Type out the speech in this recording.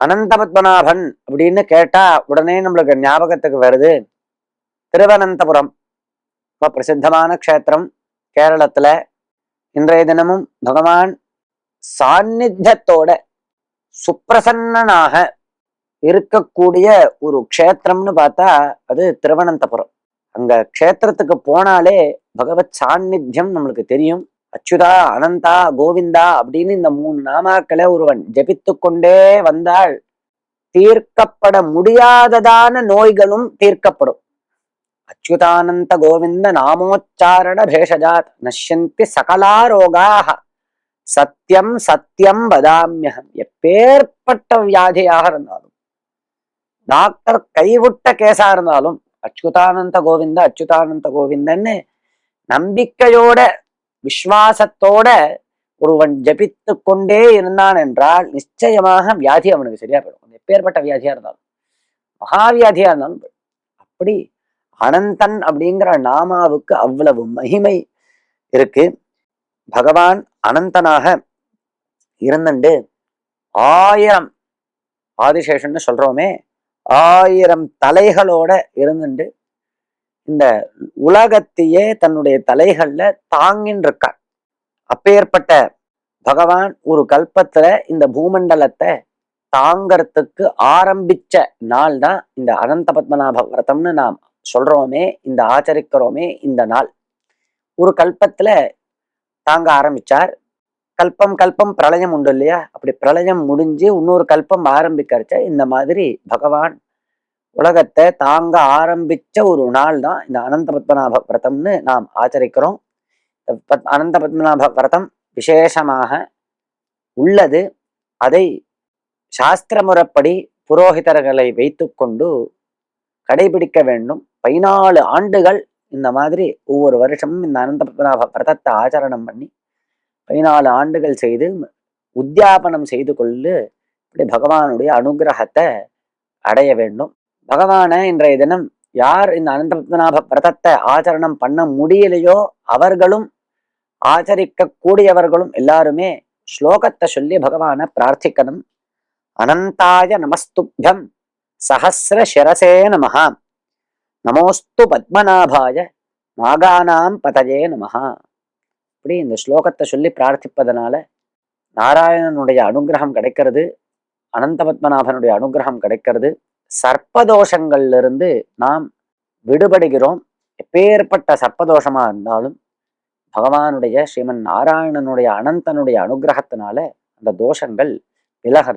அனந்த பத்மநாபன் அப்படின்னு கேட்டா உடனே நம்மளுக்கு ஞாபகத்துக்கு வருது திருவனந்தபுரம். ரொம்ப பிரசித்தமான க்ஷேத்திரம் கேரளத்துல. இன்றைய தினமும் பகவான் சாநித்தியத்தோட சுப்பிரசன்னனாக இருக்கக்கூடிய ஒரு க்ஷேத்திரம்னு பார்த்தா அது திருவனந்தபுரம். அங்க க்ஷேத்திரத்துக்கு போனாலே பகவத் சாநித்தியம் நம்மளுக்கு தெரியும். அச்சுதா, அனந்தா, கோவிந்தா அப்படின்னு இந்த 3 நாமாக்களை ஒருவன் ஜபித்து கொண்டே வந்தால் தீர்க்கப்பட முடியாததான நோய்களும் தீர்க்கப்படும். அச்சுதானந்த கோவிந்த நாமோச்சாரண பேஷஜாத் நஷ்யந்தி சகலாரோகாக சத்தியம் சத்தியம் வதாமியகம். எப்பேற்பட்ட வியாதியாக இருந்தாலும், டாக்டர் கைவிட்ட கேசா இருந்தாலும் அச்சுதானந்த கோவிந்த அச்சுதானந்த கோவிந்தன்னு நம்பிக்கையோட விஸ்வாசத்தோட ஒருவன் ஜபித்து கொண்டே இருந்தான் என்றால் நிச்சயமாக வியாதி அவனுக்கு சரியா போயிடும். எப்பேற்பட்ட வியாதியா இருந்தாலும், மகாவியாதியா இருந்தாலும். அப்படி அனந்தன் அப்படிங்கிற நாமாவுக்கு அவ்வளவு மகிமை இருக்கு. பகவான் அனந்தனாக இருந்துண்டு 1000 ஆதிசேஷன்னு சொல்றோமே, 1000 தலைகளோட இருந்துண்டு இந்த உலகத்தையே தன்னுடைய தலைகள்ல தாங்கின்னு இருக்கான். அப்பேற்பட்ட பகவான் ஒரு கல்பத்துல இந்த பூமண்டலத்தை தாங்கறதுக்கு ஆரம்பிச்ச நாள் தான் இந்த அனந்த பத்மநாப விரதம்னு நாம் சொல்றோமே, இந்த ஆச்சரிக்கிறோமே இந்த நாள். ஒரு கல்பத்துல தாங்க ஆரம்பிச்சார். கல்பம் கல்பம் பிரளயம் உண்டு இல்லையா, அப்படி பிரளயம் முடிஞ்சு இன்னொரு கல்பம் ஆரம்பிக்கிறச்ச இந்த மாதிரி பகவான் உலகத்தை தாங்க ஆரம்பிச்ச ஒரு நாள் தான் இந்த அனந்த பத்மநாப விரதம்னு நாம் ஆச்சரிக்கிறோம். அனந்த பத்மநாப விரதம் விசேஷமாக உள்ளது. அதை சாஸ்திர முறைப்படி புரோகிதர்களை வைத்து கொண்டு கடைபிடிக்க வேண்டும். 14 ஆண்டுகள் இந்த மாதிரி ஒவ்வொரு வருஷமும் இந்த அனந்த பத்மநாப விரதத்தை ஆச்சரணம் பண்ணி 14 ஆண்டுகள் செய்து உத்தியாபனம் செய்து கொண்டு இப்படி பகவானுடைய அனுகிரகத்தை அடைய வேண்டும். பகவான இன்றைய தினம் யார் இந்த அனந்த பத்மநாப விரதத்தை ஆச்சரணம் பண்ண முடியலையோ அவர்களும் ஆச்சரிக்க கூடியவர்களும் எல்லாருமே ஸ்லோகத்தை சொல்லி பகவானை பிரார்த்திக்கணும். அனந்தாய நமஸ்துப்யம் சஹஸ்ர சிரசே நமஹா நமோஸ்து பத்மநாபாய நாகானாம் பதஜே நமஹா. இப்படி இந்த ஸ்லோகத்தை சொல்லி பிரார்த்திப்பதனால நாராயணனுடைய அனுகிரகம் கிடைக்கிறது, அனந்த பத்மநாபனுடைய அனுகிரகம் கிடைக்கிறது. சர்ப்பதோஷங்கள்ல இருந்து நாம் விடுபடுகிறோம். எப்பேற்பட்ட சர்ப்பதோஷமா இருந்தாலும் பகவானுடைய ஸ்ரீமன் நாராயணனுடைய அனந்தனுடைய அனுகிரகத்தினால அந்த தோஷங்கள் விலகிறது.